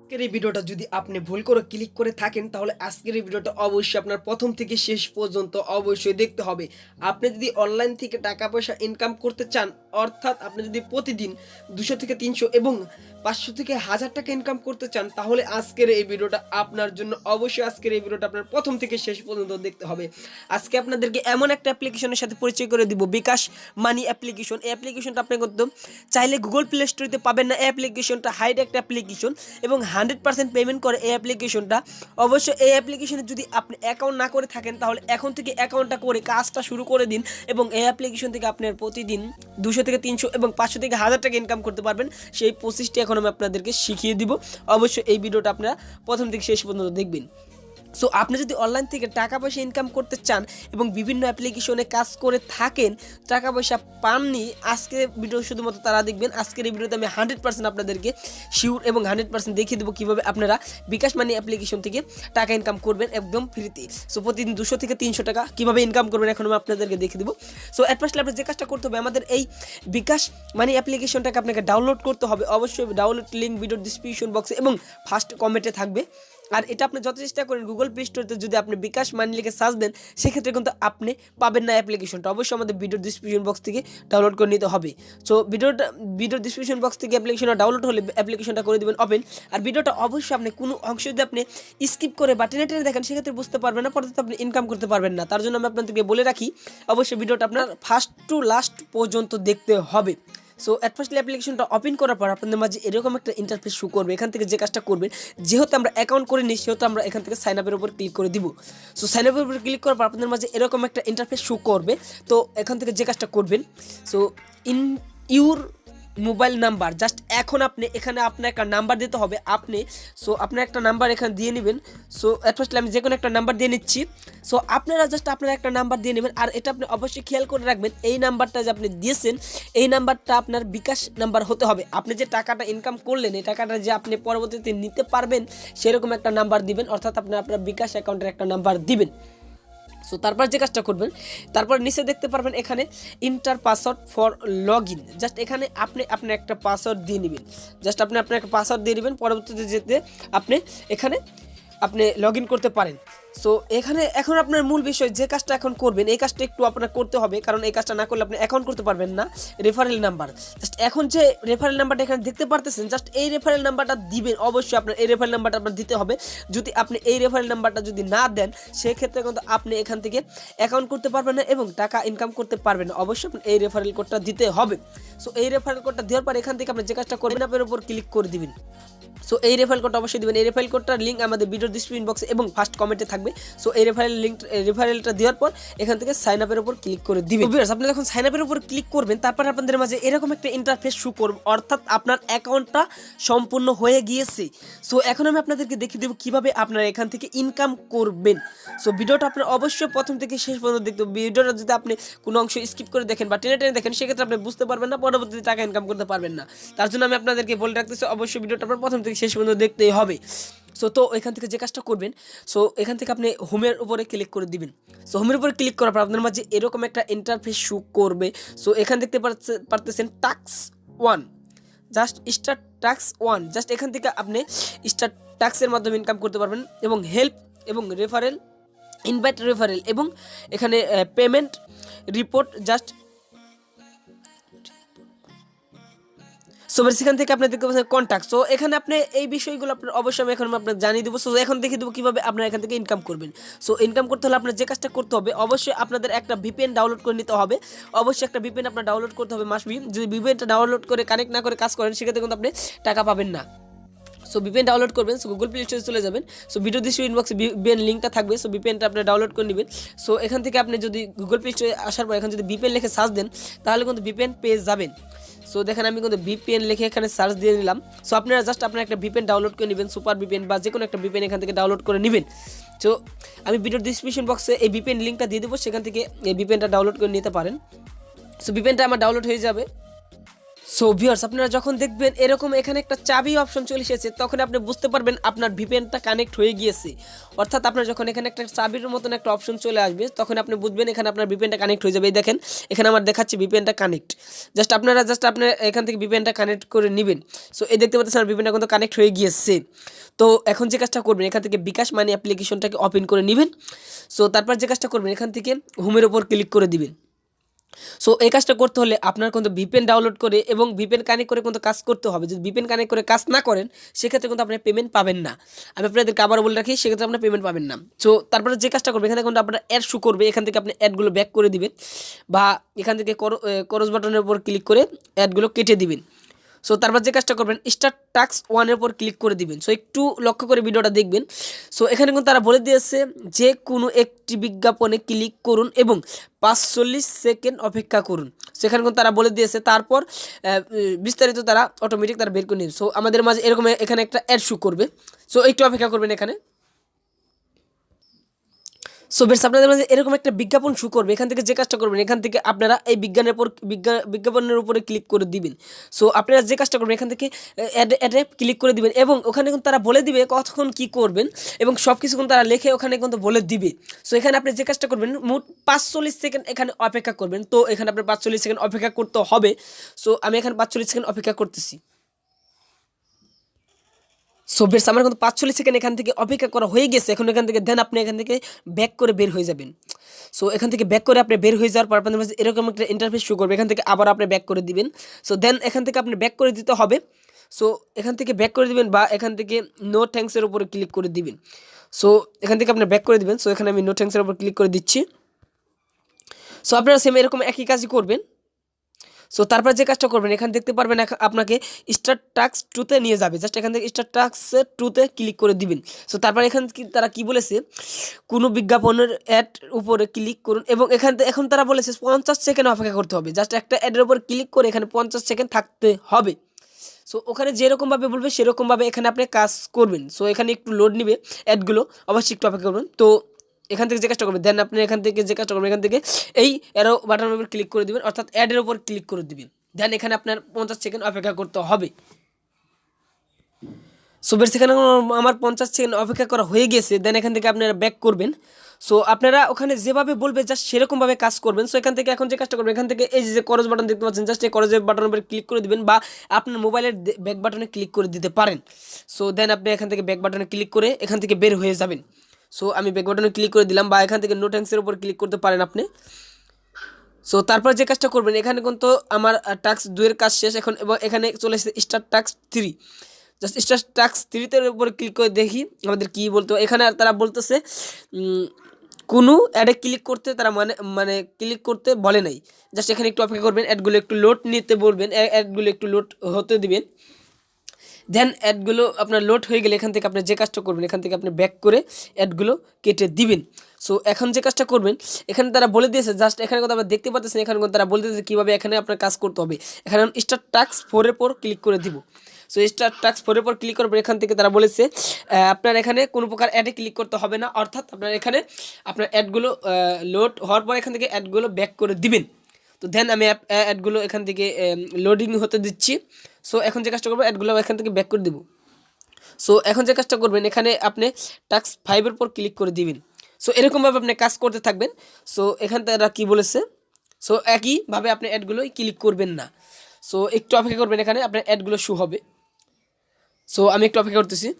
আজকের এই ভিডিওটা যদি আপনি ভুল করে ক্লিক করে থাকেন তাহলে আজকের এই ভিডিওটা অবশ্যই আপনার প্রথম থেকে শেষ পর্যন্ত অবশ্যই দেখতে হবে। আপনি যদি অনলাইন থেকে টাকা পয়সা ইনকাম করতে চান, অর্থাৎ আপনি যদি প্রতিদিন 200 থেকে 300 এবং 500 থেকে 1000 টাকা ইনকাম করতে চান, তাহলে আজকের এই ভিডিওটা আপনার জন্য। অবশ্যই আজকের এই ভিডিওটা আপনার প্রথম থেকে শেষ পর্যন্ত দেখতে হবে। আজকে আপনাদেরকে এমন একটা অ্যাপ্লিকেশনের সাথে পরিচয় করে দিব, বিকাশ মানি অ্যাপ্লিকেশন। এই অ্যাপ্লিকেশনটা আপনি কিন্তু চাইলে গুগল প্লে স্টোরেতে পাবেন না। এই অ্যাপ্লিকেশনটা হাইড একটা অ্যাপ্লিকেশন এবং 100% পেমেন্ট করে এই অ্যাপ্লিকেশনটা। অবশ্যই এই অ্যাপ্লিকেশনে যদি আপনি অ্যাকাউন্ট না করে থাকেন তাহলে এখন থেকে অ্যাকাউন্টটা করে কাজটা শুরু করে দিন এবং এই অ্যাপ্লিকেশন থেকে আপনার প্রতিদিন 200 থেকে 300 এবং 500 থেকে 1000 টাকা ইনকাম করতে পারবেন। সেই প্রসেসটি এখন আমি আপনাদেরকে শিখিয়ে দিব। অবশ্যই এই ভিডিওটা আপনারা প্রথম থেকে শেষ পর্যন্ত দেখবেন। সো আপনি যদি অনলাইন থেকে টাকা পয়সা ইনকাম করতে চান এবং বিভিন্ন অ্যাপ্লিকেশনে কাজ করে থাকেন, টাকা পয়সা পাননি, আজকের ভিডিও শুধুমাত্র তারা দেখবেন। আজকের এই ভিডিওতে আমি 100% আপনাদেরকে শিওর এবং 100% দেখিয়ে দেবো কীভাবে আপনারা বিকাশ মানি অ্যাপ্লিকেশন থেকে টাকা ইনকাম করবেন একদম ফ্রিতে। সো প্রতিদিন 200 থেকে 300 টাকা কীভাবে ইনকাম করবেন এখন আমি আপনাদেরকে দেখিয়ে দেবো। সো অ্যাট ফার্স্ট আপনার যে কাজটা করতে হবে, আমাদের এই বিকাশ মানি অ্যাপ্লিকেশনটাকে আপনাকে ডাউনলোড করতে হবে। অবশ্যই ডাউনলোড লিঙ্ক ভিডিও ডিসক্রিপশন বক্সে এবং ফার্স্ট কমেন্টে থাকবে। আর এটা আপনি যত চেষ্টা করেন গুগল প্লে স্টোরতে যদি আপনি বিকাশ মানি লিখে সার্চ দেন, সেক্ষেত্রে কিন্তু আপনি পাবেন না অ্যাপ্লিকেশনটা। অবশ্যই আমাদের ভিডিও ডিসক্রিপশন বক্স থেকে ডাউনলোড করে নিতে হবে। সো ভিডিও ডিসক্রিপশন বক্স থেকে অ্যাপ্লিকেশনটা ডাউনলোড হলে অ্যাপ্লিকেশনটা করে দেবেন ওপেন। আর ভিডিওটা অবশ্যই আপনি কোনো অংশ যদি আপনি স্কিপ করে বা টেনে টেনে দেখেন, সেক্ষেত্রে বুঝতে পারবেন না, পরবর্তীতে আপনি ইনকাম করতে পারবেন না। তার জন্য আমি আপনাদেরকে বলে রাখি, অবশ্যই ভিডিওটা আপনার ফার্স্ট টু লাস্ট পর্যন্ত দেখতে হবে। সো অ্যাট ফার্স্ট অ্যাপ্লিকেশনটা ওপেন করার পর আপনাদের মাঝে এরকম একটা ইন্টারফেস শো করবে। এখান থেকে যে কাজটা করবেন, যেহেতু আমরা অ্যাকাউন্ট করে নিই সেহেতু আমরা এখান থেকে সাইন আপের উপর ক্লিক করে দিব। সো সাইন আপের উপর ক্লিক করার পর আপনাদের মাঝে এরকম একটা ইন্টারফেস শো করবে। তো এখান থেকে যে কাজটা করবেন, so in your mobile number, just এখন আপনি এখানে আপনার একটা নাম্বার দিতে হবে। আপনার একটা নাম্বার এখানে দিয়ে নেবেন। সো অ্যাট ফার্স্ট আমি যে কোনো একটা নাম্বার দিয়ে নিচ্ছি। সো আপনারা জাস্ট আপনার একটা নাম্বার দিয়ে নেবেন। আর এটা আপনি অবশ্যই খেয়াল করে রাখবেন, এই নাম্বারটা যে আপনি দিয়েছেন এই নাম্বারটা আপনার বিকাশ নাম্বার হতে হবে। আপনি যে টাকাটা ইনকাম করলেন, এই টাকাটা যে আপনি পরবর্তীতে নিতে পারবেন সেরকম একটা নাম্বার দিবেন, অর্থাৎ আপনার বিকাশ অ্যাকাউন্টের একটা নাম্বার দিবেন। সো তারপর যে কাজটা করবেন, তারপর নিচে দেখতে পারবেন এখানে inter password for log in. Just এখানে আপনি একটা পাসওয়ার্ড দিয়ে নেবেন। জাস্ট আপনি আপনার একটা পাসওয়ার্ড দিয়ে নেবেন, পরবর্তীতে যেতে আপনি এখানে লগ ইন করতে পারেন। সো এখানে এখন আপনার মূল বিষয় যে কাজটা এখন করবেন, এই কাজটা একটু আপনার করতে হবে, কারণ এই কাজটা না করলে আপনি অ্যাকাউন্ট করতে পারবেন না। রেফারেল নাম্বার, জাস্ট এখন যে রেফারেল নাম্বারটা এখানে দেখতে পারতেছেন, জাস্ট এই রেফারেল নাম্বারটা দিবেন। অবশ্যই আপনার এই রেফারেল নাম্বারটা আপনার দিতে হবে। যদি আপনি এই রেফারেল নাম্বারটা যদি না দেন, সেক্ষেত্রে কিন্তু আপনি এখান থেকে অ্যাকাউন্ট করতে পারবেন না এবং টাকা ইনকাম করতে পারবেন না। অবশ্যই আপনি এই রেফারেল কোডটা দিতে হবে। সো এই রেফারেল কোডটা দেওয়ার পর এখান থেকে আপনি যে কাজটা করবেন, অ্যাপের উপর ক্লিক করে দিবেন। সো এই রেফারেল কোডটা অবশ্যই দিবেন। এই রেফারেল কোডটার লিঙ্ক আমাদের ভিডিও ডিসক্রিপশন বক্সে এবং ফার্স্ট কমেন্টে থাকবে। সো এই রেফারেলটা দেওয়ার পর এখান থেকে সাইন আপের উপর ক্লিক করে দিবেন। ভিউয়ার্স, আপনি যখন সাইন আপের উপর ক্লিক করবেন, তারপর আপনাদের মাঝে এরকম একটা ইন্টারফেস শো করবে, অর্থাৎ আপনার অ্যাকাউন্টটা সম্পূর্ণ হয়ে গিয়েছে। সো এখন আমি আপনাদেরকে দেখিয়ে দেবো কিভাবে আপনারা এখান থেকে ইনকাম করবেন। সো ভিডিওটা আপনার অবশ্যই প্রথম থেকে শেষ পর্যন্ত দেখতে হবে। ভিডিওটা যদি আপনি কোনো অংশ স্কিপ করে দেখেন বা টেনে টেনে দেখেন, সেক্ষেত্রে আপনি বুঝতে পারবেন না, পরবর্তীতে টাকা ইনকাম করতে পারবেন না। তার জন্য আমি আপনাদেরকে বলে রাখতেছি, অবশ্যই ভিডিওটা আপনার প্রথম থেকে শেষ পর্যন্ত দেখতেই হবে। সো তো এখান থেকে যে কাজটা করবেন, সো এখান থেকে আপনি হোমের উপরে ক্লিক করে দিবেন। সো হোমের উপরে ক্লিক করার পর আপনার মাঝে এরকম একটা ইন্টারফেস শো করবে। সো এখান দেখতে পারতেছেন task 1, just start task 1। Just এখান থেকে আপনি স্টার্ট টাস্কের মাধ্যমে ইনকাম করতে পারবেন এবং হেল্প এবং রেফারেল, ইনভাইট রেফারেল এবং এখানে পেমেন্ট রিপোর্ট, জাস্ট সো সেখান থেকে আপনি দেখতে পাচ্ছেন কন্ট্যাক্ট। সো এখানে আপনি এই বিষয়গুলো আপনার অবশ্যই আমি এখন আপনাকে জানিয়ে দেবো। সো এখন দেখিয়ে দেবো কীভাবে আপনারা এখান থেকে ইনকাম করবেন। সো ইনকাম করতে হলে আপনার যে কাজটা করতে হবে, অবশ্যই আপনাদের একটা ভিপিএন ডাউনলোড করে নিতে হবে। অবশ্যই একটা ভিপিএন আপনার ডাউনলোড করতে হবে মাস্ট বি। যদি ভিপিএনটা ডাউনলোড করে কানেক্ট না করে কাজ করেন, সেক্ষেত্রে কিন্তু আপনি টাকা পাবেন না। সো ভিপিএন ডাউনলোড করবেন। সো গুগল প্লে স্টোরে চলে যাবেন। সো ভিডিও ডিসক্রিপশন বক্সে ভিপিএন লিঙ্কটা থাকবে। সো ভিপিএনটা আপনি ডাউনলোড করে নেবেন। সো এখান থেকে আপনি যদি গুগল প্লে স্টোরে আসার পর এখন যদি ভিপিএন লিখে সার্চ দেন, তাহলে কিন্তু ভিপিএন পেয়ে যাবেন। সো দেখেন আমি কিন্তু ভিপিএন লিখে এখানে সার্চ দিয়ে নিলাম। সো আপনারা জাস্ট আপনার একটা ভিপিএন ডাউনলোড করে নেবেন, সুপার ভিপিএন বা যে কোনো একটা ভিপিএন এখান থেকে ডাউনলোড করে নেবেন। সো আমি ভিডিও ডিসক্রিপশন বক্সে এই ভিপিএন লিঙ্কটা দিয়ে দেবো, সেখান থেকে এই ভিপিএনটা ডাউনলোড করে নিতে পারেন। সো ভিপিএনটা আমার ডাউনলোড হয়ে যাবে। সো ভিউয়ার্স, আপনারা যখন দেখবেন এরকম এখানে একটা চাবি অপশন চলে এসেছে, তখন আপনি বুঝতে পারবেন আপনার ভিপিএনটা কানেক্ট হয়ে গিয়েছে। অর্থাৎ আপনার যখন এখানে একটা চাবির মতন একটা অপশন চলে আসবে, তখন আপনি বুঝবেন এখানে আপনার ভিপিএনটা কানেক্ট হয়ে যাবে। এই দেখেন এখানে আমার দেখাচ্ছে ভিপিএনটা কানেক্ট। আপনার এখান থেকে ভিপিএনটা কানেক্ট করে নেবেন। সো এই দেখতে পাচ্ছেন আমার ভিপিএনটা কিন্তু কানেক্ট হয়ে গিয়েছে। তো এখন যে কাজটা করবেন, এখান থেকে বিকাশ মানি অ্যাপ্লিকেশনটাকে ওপেন করে নেবেন। সো তারপর যে কাজটা করবেন, এখান থেকে হোমের ওপর ক্লিক করে দিবেন। সো এই কাজটা করতে হলে আপনার কিন্তু ভিপিএন ডাউনলোড করে এবং ভিপিএন কানেক্ট করে কিন্তু কাজ করতে হবে। যদি ভিপিএন কানেক্ট করে কাজ না করেন, সেক্ষেত্রে কিন্তু আপনি পেমেন্ট পাবেন না। আমি আপনাদেরকে আবার বলে রাখি, সেক্ষেত্রে আপনি পেমেন্ট পাবেন না। সো তারপরে যে কাজটা করবে, এখানে কিন্তু আপনার অ্যাড শো করবে, এখান থেকে আপনি অ্যাডগুলো ব্যাক করে দিবেন, বা এখান থেকে ক্রস বাটনের উপর ক্লিক করে অ্যাডগুলো কেটে দিবেন। সো তারপর যে কাজটা করবেন, স্টার্ট টাস্ক 1-এর উপর ক্লিক করে দিবেন। সো একটু লক্ষ্য করে ভিডিওটা দেখবেন। সো এখানে কিন্তু তারা বলে দিয়েছে যে কোনো একটি বিজ্ঞাপনে ক্লিক করুন এবং 45 সেকেন্ড অপেক্ষা করুন। সেখানে কিন্তু তারা বলে দিয়েছে, তারপর বিস্তারিত তারা অটোমেটিক তারা বের করে নেবে। সো আমাদের মাঝে এরকম এখানে একটা অ্যাড শো করবে। সো একটু অপেক্ষা করবেন এখানে। সো বেশ, আপনাদের মাঝে এরকম একটা বিজ্ঞাপন শো করবে। এখান থেকে যে কাজটা করবেন, এখান থেকে আপনারা এই বিজ্ঞাপনের উপরে ক্লিক করে দিবেন। সো আপনারা যে কাজটা করবেন, এখান থেকে অ্যাডে ক্লিক করে দিবেন এবং ওখানে কিন্তু তারা বলে দিবে কতক্ষণ কী করবেন এবং সব কিছু কিন্তু তারা লেখে ওখানে কিন্তু বলে দিবে। সো এখানে আপনি যে কাজটা করবেন, মোট 45 সেকেন্ড এখানে অপেক্ষা করবেন। তো এখানে আপনার 45 সেকেন্ড অপেক্ষা করতে হবে। সো আমি এখানে 45 সেকেন্ড অপেক্ষা করতেছি। সো বেশ, আমার কিন্তু 45 সেকেন্ড এখান থেকে অপেক্ষা করা হয়ে গেছে। এখন এখান থেকে দেন আপনি এখান থেকে ব্যাক করে বের হয়ে যাবেন। সো এখান থেকে ব্যাক করে আপনি বের হয়ে যাওয়ার পর আপনাদের মাঝে এরকম একটা ইন্টারফেস শো করবে। এখান থেকে আবার আপনি ব্যাক করে দিবেন। সো দেন এখান থেকে আপনি ব্যাক করে দিতে হবে। সো এখান থেকে ব্যাক করে দিবেন, বা এখান থেকে নো থ্যাঙ্কসের উপরে ক্লিক করে দিবেন। সো এখান থেকে আপনি ব্যাক করে দিবেন। সো এখানে আমি নো থ্যাঙ্কসের উপর ক্লিক করে দিচ্ছি। সো আপনারা সেম এরকম একই কাজই করবেন। সো তারপর যে কাজটা করবেন, এখানে দেখতে পারবেন আপনাকে স্টার্ট টাস্ক 2-তে নিয়ে যাবে। জাস্ট এখান থেকে স্টার্ট টাস্ক 2-তে ক্লিক করে দিবেন। সো তারপর এখান তারা কি বলেছে, কোনো বিজ্ঞাপনের অ্যাড উপরে ক্লিক করুন এবং এখন তারা বলেছে 50 সেকেন্ড অপেক্ষা করতে হবে। জাস্ট একটা অ্যাডের উপর ক্লিক করে এখানে 50 সেকেন্ড থাকতে হবে। সো ওখানে যেরকমভাবে বলবে সেরকমভাবে এখানে আপনি কাজ করবেন। সো এখানে একটু লোড নিবে অ্যাডগুলো, অবশ্যই একটু অপেক্ষা করবেন। তো এখান থেকে যে কাজটা করবেন, দেন আপনি এখান থেকে যে কাজটা করবেন, এখান থেকে এই অ্যারো বাটনের উপর ক্লিক করে দিবেন, অর্থাৎ অ্যাডের উপর ক্লিক করে দিবেন। দেন এখানে আপনার 50 সেকেন্ড অপেক্ষা করতে হবে। সো বেশ, সেখানে আমার 50 সেকেন্ড অপেক্ষা করা হয়ে গেছে। দেন এখান থেকে আপনারা ব্যাক করবেন। সো আপনারা ওখানে যেভাবে বলবে জাস্ট সেরকমভাবে কাজ করবেন। সো এখান থেকে এখন যে কাজটা করবেন, এখান থেকে এই যে করজ বাটন দেখতে পাচ্ছেন, জাস্ট এই করজ বাটনের উপর ক্লিক করে দিবেন, বা আপনার মোবাইলের ব্যাক বাটনে ক্লিক করে দিতে পারেন। সো দেন আপনি এখান থেকে ব্যাক বাটনে ক্লিক করে এখান থেকে বের হয়ে যাবেন। সো আমি ব্যাক বাটনে ক্লিক করে দিলাম, বা এখান থেকে নো থ্যাঙ্কসের উপর ক্লিক করতে পারেন আপনি। সো তারপর যে কাজটা করবেন, এখানে কিন্তু আমার টাস্ক 2-এর কাজ শেষ। এখন এবং এখানে চলে এসেছে start task 3। Just start task 3-তে উপরে ক্লিক করে দেখি আমাদের কী বলতে হবে। এখানে আর তারা বলতেছে কোনো অ্যাডে ক্লিক করতে তারা মানে ক্লিক করতে বলে নাই। জাস্ট এখানে একটু অপেক্ষা করবেন, অ্যাডগুলো একটু লোড নিতে বলবেন, অ্যাডগুলো একটু লোড হতে দিবেন। দেন অ্যাডগুলো আপনার লোড হয়ে গেলে এখান থেকে আপনি যে কাজটা করবেন, এখান থেকে আপনি ব্যাক করে অ্যাডগুলো কেটে দিবেন। সো এখন যে কাজটা করবেন, এখানে তারা বলে দিয়েছে, জাস্ট এখানে কথা আপনারা দেখতে পাচ্ছেন, এখানে তারা বলে দিয়েছে কীভাবে এখানে আপনার কাজ করতে হবে। এখানে স্টার্ট টাস্ক 4-এর পর ক্লিক করে দিব। সো স্টার্ট টাস্ক 4-এর পর ক্লিক করার পর এখান থেকে তারা বলেছে আপনার এখানে কোনো প্রকার অ্যাডে ক্লিক করতে হবে না, অর্থাৎ আপনার এখানে আপনার অ্যাডগুলো লোড হওয়ার পর এখান থেকে অ্যাডগুলো ব্যাক করে দিবেন। তো দেন আমি অ্যাডগুলো এখান থেকে লোডিং হতে দিচ্ছি। সো এখন যে কাজটা করবো, অ্যাডগুলো এখান থেকে ব্যাক করে দিব। সো এখন যে কাজটা করবেন, এখানে আপনি টাস্ক 5-এর পর ক্লিক করে দিবেন। সো এরকমভাবে আপনি কাজ করতে থাকবেন। সো এখান থেকে তারা কী বলেছে, সো একইভাবে আপনি অ্যাডগুলোই ক্লিক করবেন না। সো একটু অপেক্ষা করবেন, এখানে আপনার অ্যাডগুলো শো হবে। সো আমি একটু অপেক্ষা করতেছি।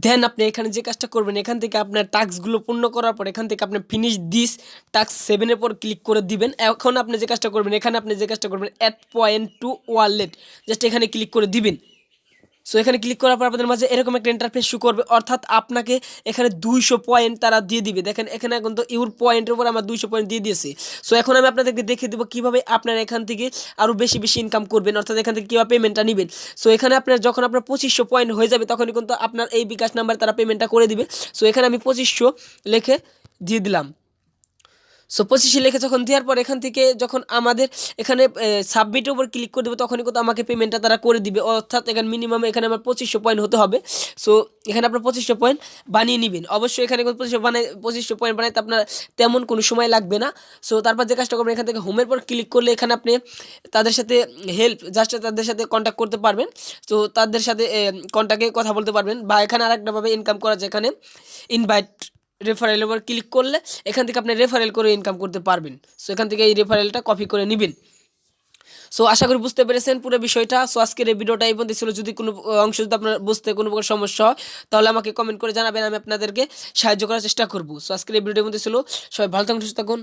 দেন আপনি এখানে যে কাজটা করবেন, এখান থেকে আপনার টাস্কগুলো পূর্ণ করার পর এখান থেকে আপনি ফিনিশ দিস টাস্ক 7-এর পর ক্লিক করে দিবেন। এখন আপনি যে কাজটা করবেন, এখানে আপনি যে কাজটা করবেন, add point to wallet, just এখানে ক্লিক করে দিবেন। সো এখানে ক্লিক করার পর আপনাদের মাঝে এরকম একটা ইন্টারফেস শো করবে, অর্থাৎ আপনাকে এখানে 200 পয়েন্ট তারা দিয়ে দিবে। দেখেন এখানে কিন্তু ইউর পয়েন্টের উপর আমার 200 পয়েন্ট দিয়ে দিয়েছে। সো এখন আমি আপনাদেরকে দেখিয়ে দেবো কীভাবে আপনারা এখান থেকে আরও বেশি বেশি ইনকাম করবেন, অর্থাৎ এখান থেকে কীভাবে পেমেন্টটা নেবেন। সো এখানে আপনার যখন আপনার 2500 পয়েন্ট হয়ে যাবে, তখনই কিন্তু আপনার এই বিকাশ নাম্বার তারা পেমেন্টটা করে দিবে। সো এখানে আমি 2500 লিখে দিয়ে দিলাম। সো 25 লিখে যখন দেওয়ার পর এখান থেকে যখন আমাদের এখানে সাবমিটের উপর ক্লিক করে দেবো তখনই কিন্তু আমাকে পেমেন্টটা তারা করে দিবে, অর্থাৎ এখানে মিনিমাম এখানে আমার 2500 পয়েন্ট হতে হবে। সো এখানে আপনার 2500 পয়েন্ট বানিয়ে নেবেন। অবশ্যই এখানে 2500 পয়েন্ট বানাইতে আপনার তেমন কোনো সময় লাগবে না। সো তারপর যে কাজটা করবেন, এখান থেকে হোমের পর ক্লিক করলে এখানে আপনি তাদের সাথে জাস্ট তাদের সাথে কন্ট্যাক্ট করতে পারবেন। তো তাদের সাথে কন্ট্যাক্টে কথা বলতে পারবেন, বা এখানে আরেকটাভাবে ইনকাম করা যায়, এখানে ইনভাইট রেফারেল উপর ক্লিক করলে এখান থেকে আপনি রেফারেল করে ইনকাম করতে পারবেন। সো এখান থেকে এই রেফারেলটা কপি করে নেবেন। সো আশা করি বুঝতে পেরেছেন পুরো বিষয়টা। সো আজকের এই ভিডিওটা এই পর্যন্ত ছিল। যদি কোনো অংশ যদি আপনার বুঝতে কোনো প্রকার সমস্যা হয় তাহলে আমাকে কমেন্ট করে জানাবেন, আমি আপনাদেরকে সাহায্য করার চেষ্টা করব। সো আজকের এই ভিডিওর মধ্যে ছিল। সবাই ভালো থাকুন, সুস্থ থাকুন।